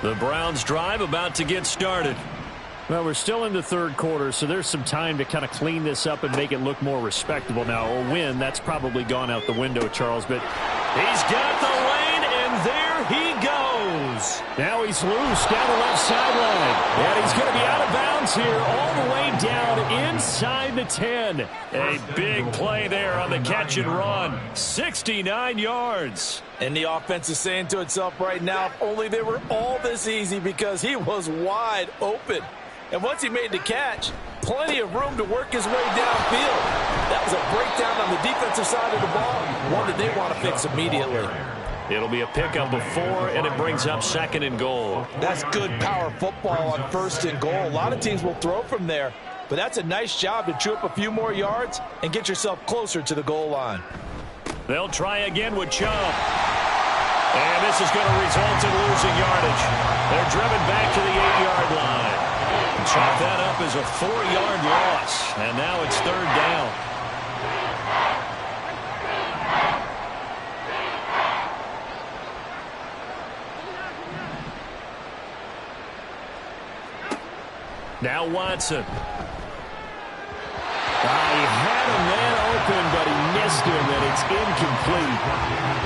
The Browns drive about to get started. Well, we're still in the third quarter, so there's some time to kind of clean this up and make it look more respectable. Now, a win, that's probably gone out the window, Charles, but he's got the lane, and there he goes. Now he's loose down the left sideline. And he's going to be out of bounds here all the way down inside the 10. A big play there on the catch and run. 69 yards. And the offense is saying to itself right now, if only they were all this easy, because he was wide open. And once he made the catch, plenty of room to work his way downfield. That was a breakdown on the defensive side of the ball, one that they want to fix immediately. It'll be a pickup of 4, and it brings up 2nd and goal. That's good power football on 1st and goal. A lot of teams will throw from there, but that's a nice job to chew up a few more yards and get yourself closer to the goal line. They'll try again with Chubb. And this is going to result in losing yardage. They're driven back to the 8-yard line. Chalk that up as a 4-yard loss. And now it's 3rd down. Now Watson. He had a man open, but he missed him, and it's incomplete.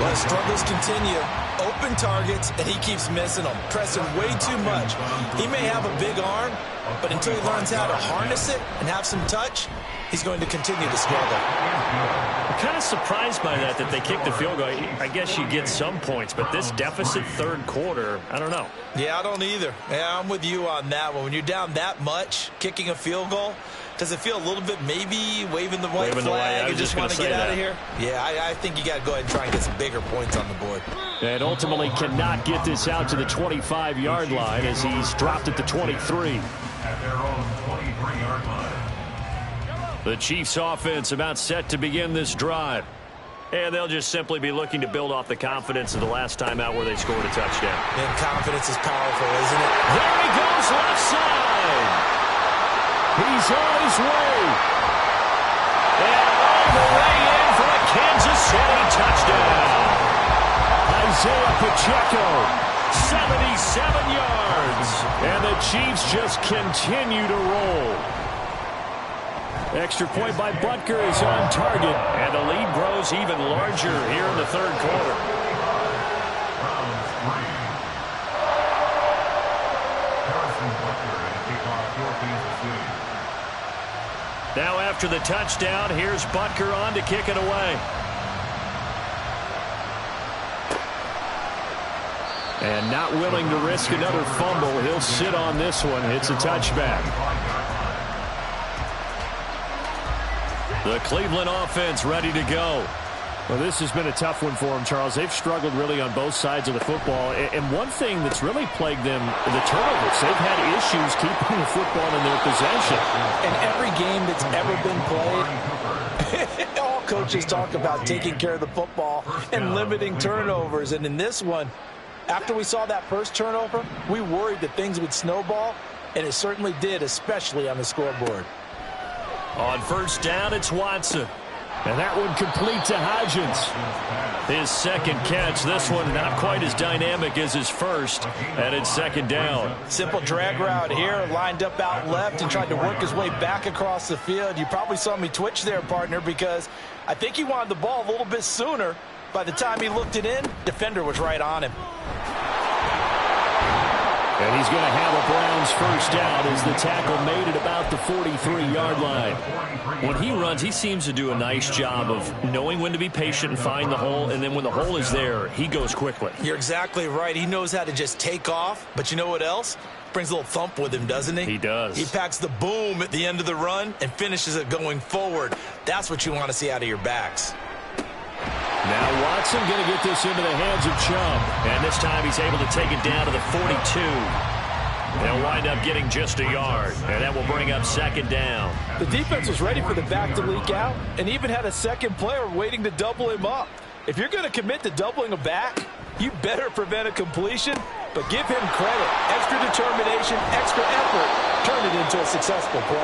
Well, struggles continue. Open targets, and he keeps missing them, pressing way too much. He may have a big arm, but until he learns how to harness it and have some touch, he's going to continue to struggle. I'm kind of surprised by that they kicked the field goal. I guess you get some points, but this deficit 3rd quarter, I don't know. Yeah, I don't either. Yeah, I'm with you on that one. When you're down that much, kicking a field goal, does it feel a little bit maybe waving the white flag and just want to get out of here? Yeah, I think you got to go ahead and try and get some bigger points on the board. And ultimately cannot get this out to the 25-yard line as he's dropped at the 23. At their own 23-yard line. The Chiefs offense about set to begin this drive. And they'll just simply be looking to build off the confidence of the last time out where they scored a touchdown. And confidence is powerful, isn't it? There he goes, left side. He's on his way. And all the way in for a Kansas City touchdown. Isaiah Pacheco. 77 yards. And the Chiefs just continue to roll. Extra point by Butker is on target. And the lead grows even larger here in the 3rd quarter. Now after the touchdown, here's Butker on to kick it away. And not willing to risk another fumble. He'll sit on this one. It's a touchback. The Cleveland offense ready to go. Well, this has been a tough one for them, Charles. They've struggled really on both sides of the football. And one thing that's really plagued them, the turnovers. They've had issues keeping the football in their possession. In every game that's ever been played, all coaches talk about taking care of the football and limiting turnovers. And in this one, after we saw that first turnover, we worried that things would snowball, and it certainly did, especially on the scoreboard. On 1st down, it's Watson. And that one complete to Hodgins. His 2nd catch. This one not quite as dynamic as his first. And it's 2nd down. Simple drag route here, lined up out left and tried to work his way back across the field. You probably saw me twitch there, partner, because I think he wanted the ball a little bit sooner. By the time he looked it in, defender was right on him. And he's going to have a Browns 1st down as the tackle made it about the 43-yard line. When he runs, he seems to do a nice job of knowing when to be patient and find the hole, and then when the hole is there, he goes quickly. You're exactly right. He knows how to just take off, but you know what else? Brings a little thump with him, doesn't he? He does. He packs the boom at the end of the run and finishes it going forward. That's what you want to see out of your backs. Now Watson going to get this into the hands of Chubb. And this time he's able to take it down to the 42. They'll wind up getting just a yard. And that will bring up 2nd down. The defense was ready for the back to leak out and even had a second player waiting to double him up. If you're going to commit to doubling a back, you better prevent a completion, but give him credit. Extra determination, extra effort, turn it into a successful play.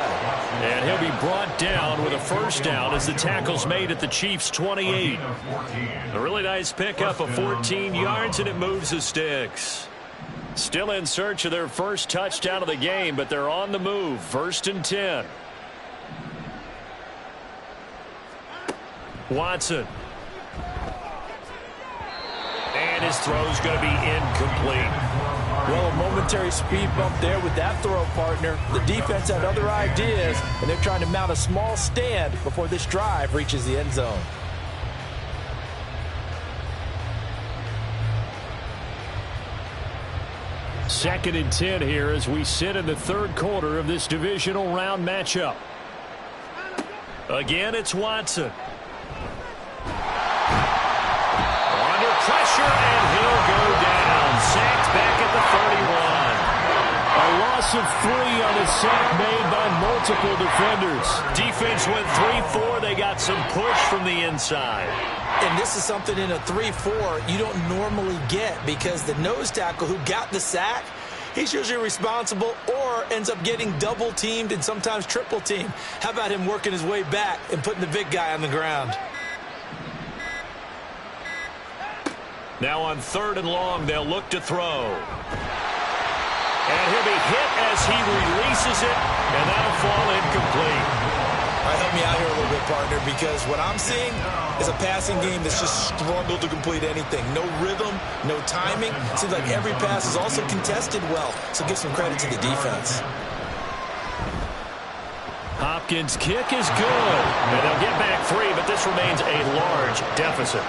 And he'll be brought down with a 1st down as the tackle's made at the Chiefs' 28. A really nice pickup of 14 yards, and it moves the sticks. Still in search of their first touchdown of the game, but they're on the move. 1st and 10. Watson. And his throw's going to be incomplete. Well, a momentary speed bump there with that throw, partner. The defense had other ideas, and they're trying to mount a small stand before this drive reaches the end zone. Second and 10 here as we sit in the third quarter of this divisional round matchup. Again, it's Watson. Under pressure, and he'll go down. Sacked back at the 31. A loss of 3 on a sack made by multiple defenders. Defense went 3-4. They got some push from the inside. And this is something in a 3-4 you don't normally get, because the nose tackle who got the sack, he's usually responsible or ends up getting double teamed and sometimes triple teamed. How about him working his way back and putting the big guy on the ground? Now on 3rd and long, they'll look to throw. And he'll be hit as he releases it, and that'll fall incomplete. All right, help me out here a little bit, partner, because what I'm seeing is a passing game that's just struggled to complete anything. No rhythm, no timing. Seems like every pass is also contested well, so give some credit to the defense. Hopkins' kick is good. And they'll get back 3, but this remains a large deficit.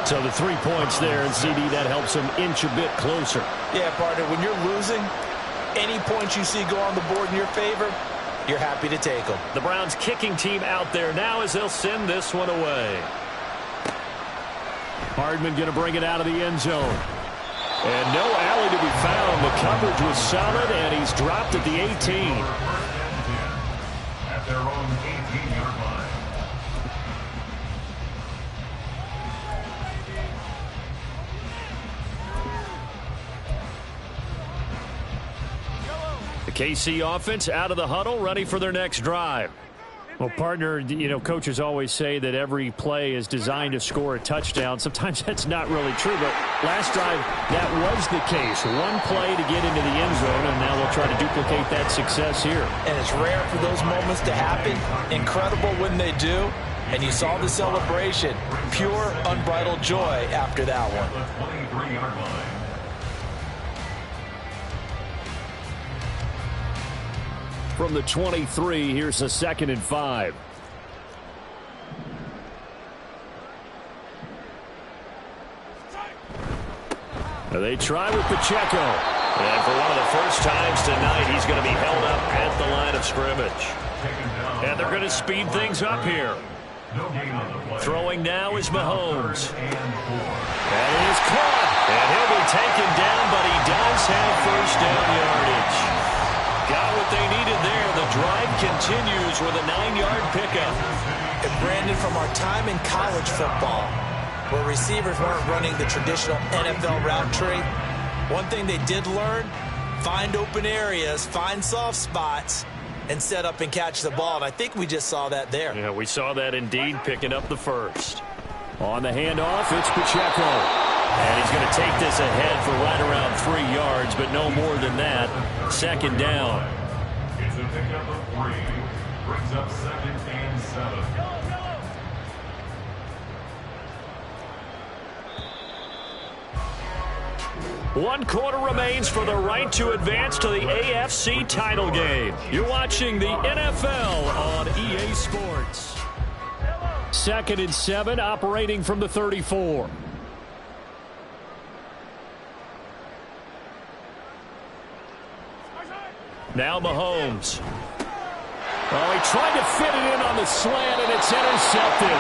So the 3 points there, and CD, that helps them inch a bit closer. Yeah, partner, when you're losing, any points you see go on the board in your favor, you're happy to take them. The Browns kicking team out there now as they'll send this one away. Hardman going to bring it out of the end zone. And no alley to be found. The coverage was solid, and he's dropped at the 18. At their own 18-yard line. The KC offense out of the huddle, ready for their next drive. Well, partner, you know, coaches always say that every play is designed to score a touchdown. Sometimes that's not really true, but last drive, that was the case. One play to get into the end zone, and now they'll try to duplicate that success here. And it's rare for those moments to happen. Incredible when they do. And you saw the celebration. Pure, unbridled joy after that one. The 23-yard line. From the 23, here's a 2nd and 5. Now they try with Pacheco. And for one of the first times tonight, he's going to be held up at the line of scrimmage. And they're going to speed things up here. Throwing now is Mahomes. That is caught. And he'll be taken down, but he does have first down yardage. Got what they needed there. The drive continues with a 9-yard pickup. And Brandon, from our time in college football, where receivers weren't running the traditional NFL route tree, one thing they did learn, find open areas, find soft spots, and set up and catch the ball. And I think we just saw that there. Yeah, we saw that indeed, picking up the first. On the handoff, it's Pacheco. And he's going to take this ahead for right around 3 yards, but no more than that. 2nd down. It's a pickup of 3. Brings up 2nd and 7. One quarter remains for the right to advance to the AFC title game. You're watching the NFL on EA Sports. 2nd and 7, operating from the 34. Now Mahomes. Oh, he tried to fit it in on the slant, and it's intercepted.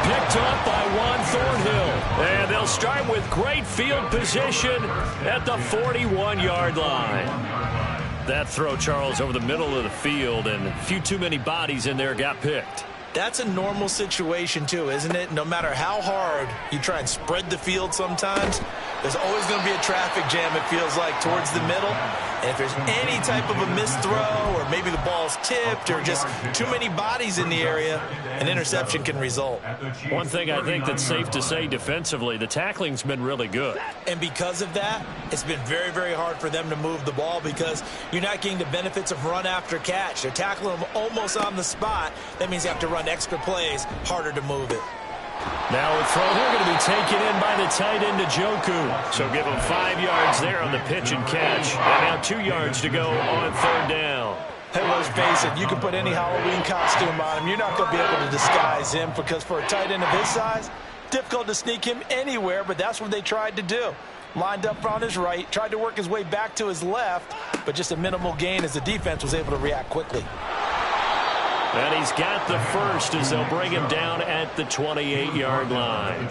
Picked up by Juan Thornhill. And they'll start with great field position at the 41-yard line. That throw, Charles, over the middle of the field, and a few too many bodies in there got picked. That's a normal situation, too, isn't it? No matter how hard you try and spread the field sometimes, There's always going to be a traffic jam, it feels like, towards the middle. And if there's any type of a missed throw or maybe the ball's tipped or just too many bodies in the area, an interception can result. One thing I think that's safe to say defensively, the tackling's been really good. And because of that, it's been very, very hard for them to move the ball because you're not getting the benefits of run after catch. They're tackling them almost on the spot. That means you have to run extra plays, harder to move it. Now a throw here going to be taken in by the tight end Njoku. So give him 5 yards there on the pitch and catch. And now 2 yards to go on third down. Hey, let's face it, you can put any Halloween costume on him. You're not going to be able to disguise him because for a tight end of his size, difficult to sneak him anywhere, but that's what they tried to do. Lined up on his right, tried to work his way back to his left, but just a minimal gain as the defense was able to react quickly. And he's got the first as they'll bring him down at the 28-yard line.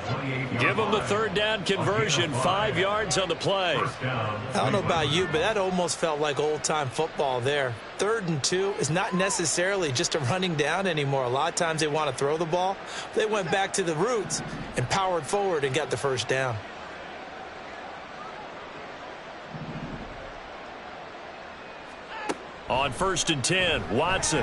Give him the third down conversion, 5 yards on the play. I don't know about you, but that almost felt like old-time football there. 3rd and 2 is not necessarily just a running down anymore. A lot of times they want to throw the ball. They went back to the roots and powered forward and got the first down. On 1st and 10, Watson.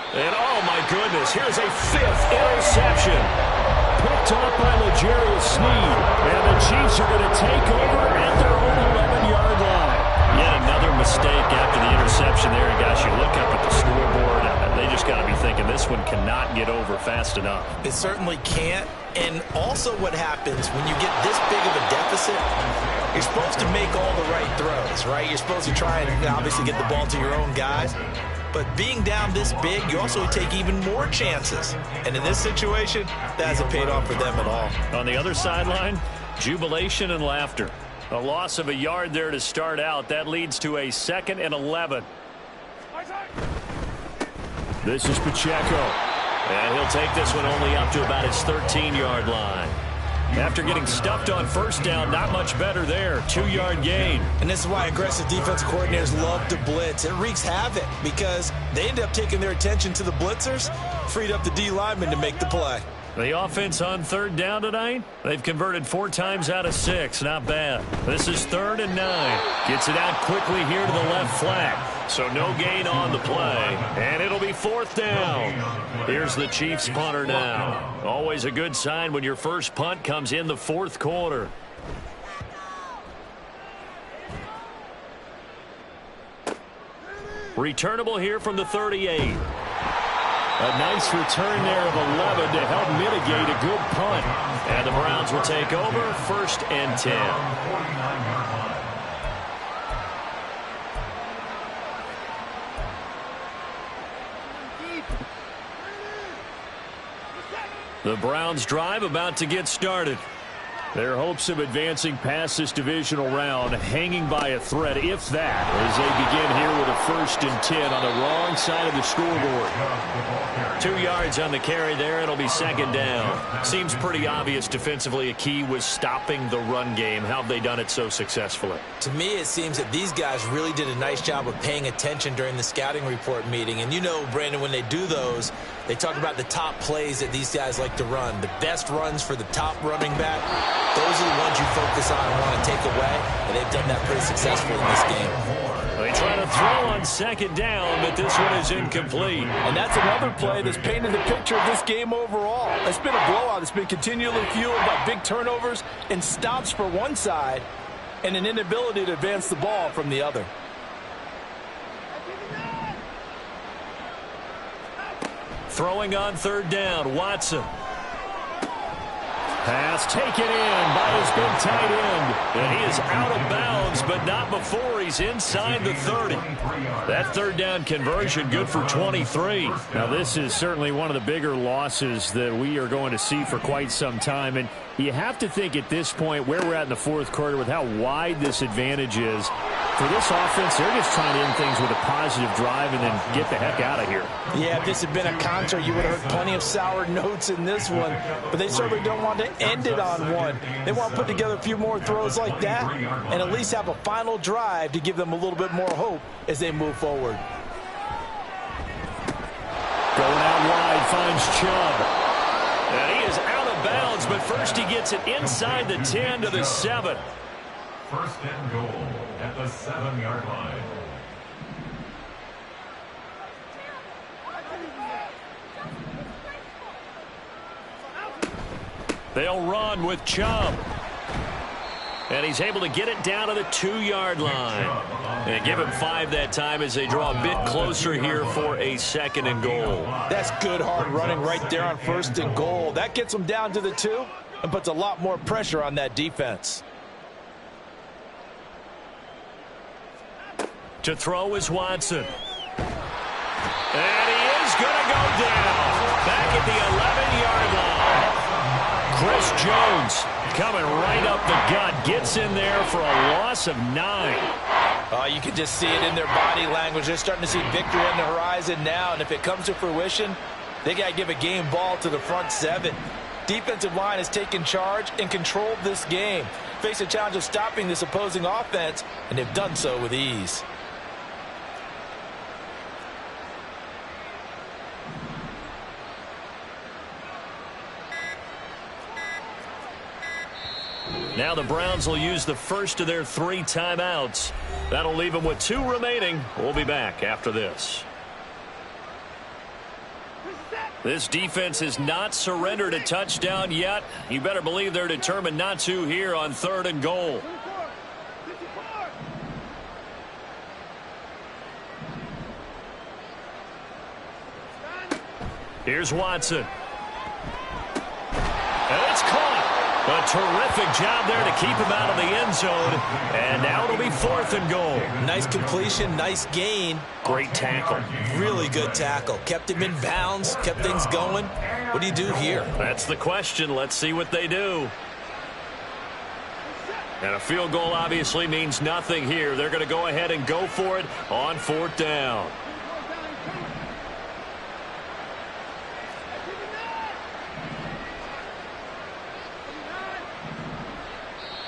And oh my goodness, here's a 5th interception. Picked up by L'Jarius Sneed. And the Chiefs are going to take over at their own 11-yard line. Yet another mistake after the interception there. And gosh, you look up at the scoreboard, they just got to be thinking this one cannot get over fast enough. It certainly can't. And also what happens when you get this big of a deficit, you're supposed to make all the right throws, right? You're supposed to try and obviously get the ball to your own guys. But being down this big, you also take even more chances. And in this situation, that hasn't paid off for them at all. On the other sideline, jubilation and laughter. A loss of a yard there to start out. That leads to a 2nd and 11. This is Pacheco. And he'll take this one only up to about his 13-yard line. After getting stuffed on first down, not much better there. 2-yard gain. And this is why aggressive defensive coordinators love to blitz. It wreaks havoc because they end up taking their attention to the blitzers, freed up the D lineman to make the play. The offense on third down tonight, they've converted 4 times out of 6. Not bad. This is 3rd and 9. Gets it out quickly here to the left flat. So no gain on the play. And it'll be 4th down. Here's the Chiefs punter now. Always a good sign when your first punt comes in the 4th quarter. Returnable here from the 38. A nice return there of 11 to help mitigate a good punt. And the Browns will take over 1st and 10. The Browns drive about to get started. Their hopes of advancing past this divisional round hanging by a thread, if that, as they begin here with a 1st and 10 on the wrong side of the scoreboard. 2 yards on the carry there. It'll be 2nd down. Seems pretty obvious defensively a key was stopping the run game. How have they done it so successfully? To me, it seems that these guys really did a nice job of paying attention during the scouting report meeting. And you know, Brandon, when they do those, they talk about the top plays that these guys like to run. The best runs for the top running back. Those are the ones you focus on and want to take away, and they've done that pretty successfully in this game. They try to throw on 2nd down, but this one is incomplete. And that's another play that's painted the picture of this game overall. It's been a blowout. It's been continually fueled by big turnovers and stops for one side and an inability to advance the ball from the other. Throwing on 3rd down, Watson. Pass taken in by his big tight end. And he is out of bounds, but not before he's inside the 30. That 3rd down conversion good for 23. Now, this is certainly one of the bigger losses that we are going to see for quite some time. And you have to think at this point where we're at in the 4th quarter with how wide this advantage is. For this offense, they're just trying to end things with a positive drive and then get the heck out of here. Yeah, if this had been a concert, you would have heard plenty of sour notes in this one. But they certainly don't want to end it on one. They want to put together a few more throws like that and at least have a final drive to give them a little bit more hope as they move forward. Going out wide, finds Chubb. And he is out of bounds downs, but first he gets it inside the 10 to the 7. First and goal at the 7-yard line. They'll run with Chubb. And he's able to get it down to the 2-yard line. And give him 5 that time as they draw a bit closer here for a 2nd and goal. That's good hard running right there on 1st and goal. That gets them down to the 2 and puts a lot more pressure on that defense. To throw is Watson. And he is going to go down. Back at the 11-yard line. Chris Jones coming right up the gut. Gets in there for a loss of 9. You can just see it in their body language. They're starting to see victory on the horizon now. And if it comes to fruition, they got to give a game ball to the front 7. Defensive line has taken charge and controlled this game. Face a challenge of stopping this opposing offense, and they've done so with ease. Now the Browns will use the first of their 3 timeouts. That'll leave them with 2 remaining. We'll be back after this. This defense has not surrendered a touchdown yet. You better believe they're determined not to here on 3rd and goal. Here's Watson. And it's caught. A terrific job there to keep him out of the end zone. And now it'll be 4th and goal. Nice completion, nice gain. Great tackle. Really good tackle. Kept him in bounds, kept things going. What do you do here? That's the question. Let's see what they do. And a field goal obviously means nothing here. They're going to go ahead and go for it on 4th down.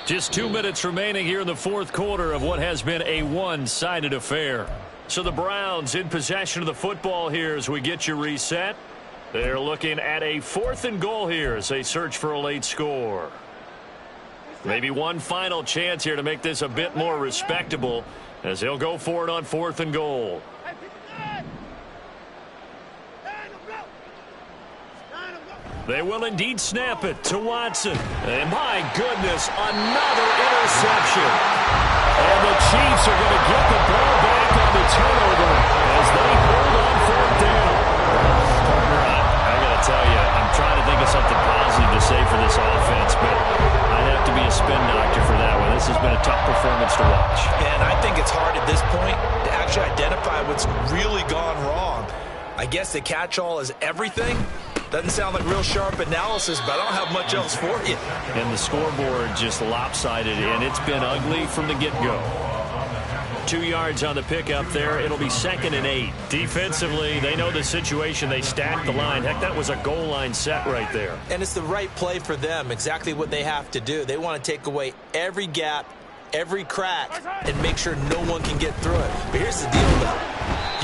Just 2 minutes remaining here in the 4th quarter of what has been a one-sided affair. So the Browns in possession of the football here as we get you reset. They're looking at a 4th and goal here as they search for a late score. Maybe one final chance here to make this a bit more respectable as they'll go for it on 4th and goal. They will indeed snap it to Watson. And my goodness, another interception. And the Chiefs are going to get the ball back on the turnover as they hold on 4th down. Partner, I got to tell you, I'm trying to think of something positive to say for this offense, but I'd have to be a spin doctor for that one. This has been a tough performance to watch. And I think it's hard at this point to actually identify what's really gone wrong. I guess the catch-all is everything. Doesn't sound like real sharp analysis, but I don't have much else for you. And the scoreboard just lopsided, and it's been ugly from the get-go. 2 yards on the pickup there. It'll be 2nd and 8. Defensively, they know the situation. They stacked the line. Heck, that was a goal line set right there. And it's the right play for them, exactly what they have to do. They want to take away every gap, every crack, and make sure no one can get through it. But here's the deal, though.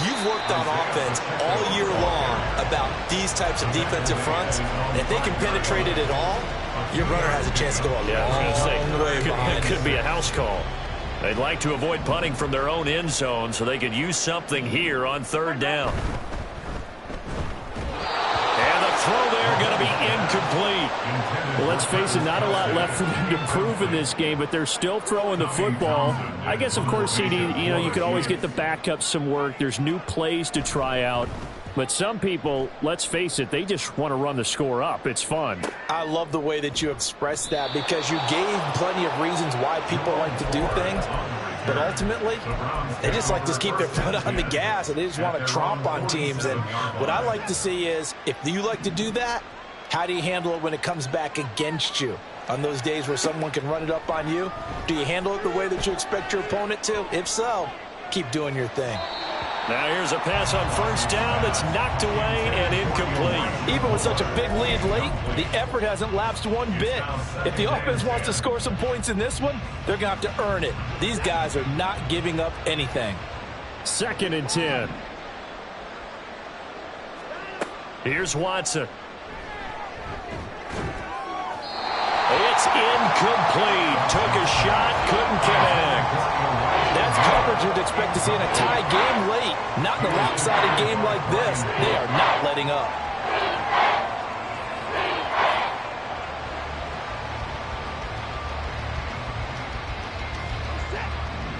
You've worked on offense all year long about these types of defensive fronts, and if they can penetrate it at all, your runner has a chance to go a long way behind. It could be a house call. They'd like to avoid punting from their own end zone so they could use something here on 3rd down. And the throw there going to be incomplete. Well, let's face it, not a lot left for them to prove in this game, but they're still throwing the football. I guess, of course, CD, you could always get the backup some work. There's new plays to try out. But some people, let's face it, they just want to run the score up. It's fun. I love the way that you expressed that because you gave plenty of reasons why people like to do things. But ultimately, they just like to keep their foot on the gas, and they just want to tromp on teams. And what I like to see is, if you like to do that, how do you handle it when it comes back against you? On those days where someone can run it up on you, do you handle it the way that you expect your opponent to? If so, keep doing your thing. Now here's a pass on 1st down that's knocked away and incomplete. Even with such a big lead late, the effort hasn't lapsed one bit. If the offense wants to score some points in this one, they're going to have to earn it. These guys are not giving up anything. 2nd and 10. Here's Watson. It's incomplete. Took a shot, couldn't connect. That's coverage you'd expect to see in a tie game late. Not in a lopsided game like this. They are not letting up.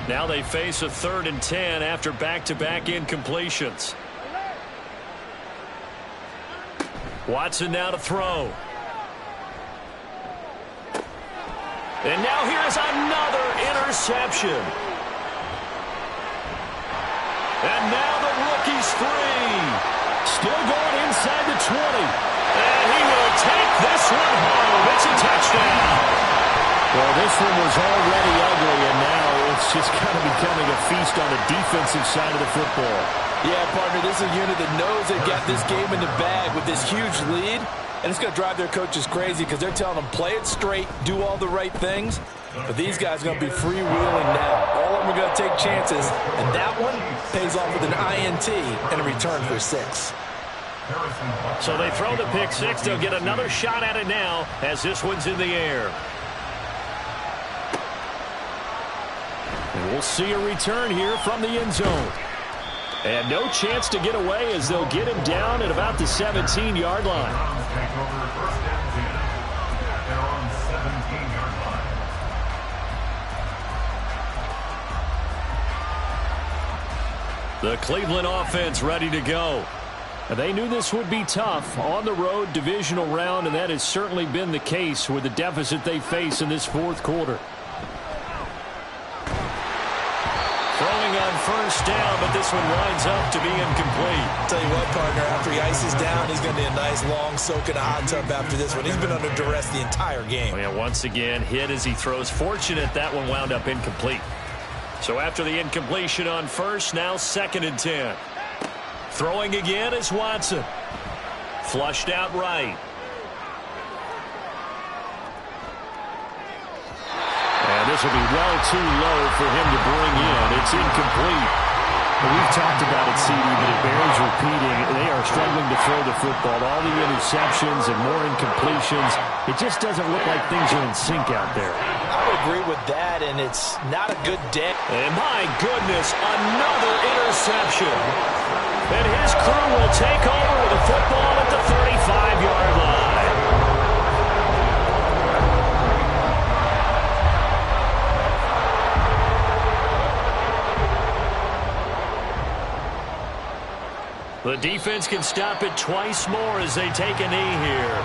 Now they face a 3rd and 10 after back-to-back incompletions. Watson now to throw. And now here's another interception. And now the rookie's free. Still going inside the 20. And he will take this one home. It's a touchdown. Well, this one was already ugly, and now it's just kind of becoming a feast on the defensive side of the football. Yeah, partner, this is a unit that knows they've got this game in the bag with this huge lead, and it's going to drive their coaches crazy because they're telling them play it straight, do all the right things. But these guys are going to be freewheeling now. All of them are going to take chances, and that one pays off with an INT and a return for 6. So they throw the pick 6. They'll get another shot at it now as this one's in the air. And we'll see a return here from the end zone. And no chance to get away as they'll get him down at about the 17-yard line. The Cleveland offense ready to go. They knew this would be tough on the road divisional round, and that has certainly been the case with the deficit they face in this 4th quarter. Throwing on 1st down, but this one winds up to be incomplete. Tell you what, partner, after he ices down, he's going to need a nice long soak in a hot tub after this one. He's been under duress the entire game. Oh, yeah, once again, hit as he throws. Fortunate that one wound up incomplete. So after the incompletion on 1st, now 2nd and 10. Throwing again is Watson. Flushed out right. And this will be well too low for him to bring in. It's incomplete. But we've talked about it, CD, but it bears repeating. They are struggling to throw the football. All the interceptions and more incompletions. It just doesn't look like things are in sync out there. I would agree with that, and it's not a good day. And my goodness, another interception. And his crew will take over with the football at the 35-yard line. The defense can stop it twice more as they take a knee here.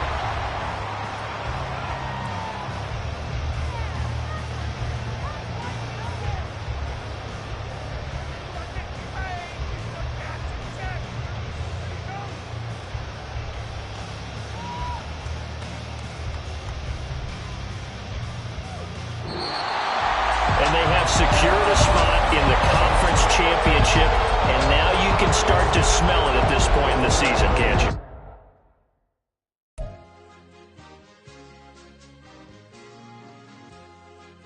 And they have secured a spot in the conference championship, and now you can start to smell it at this point in the season, can't you?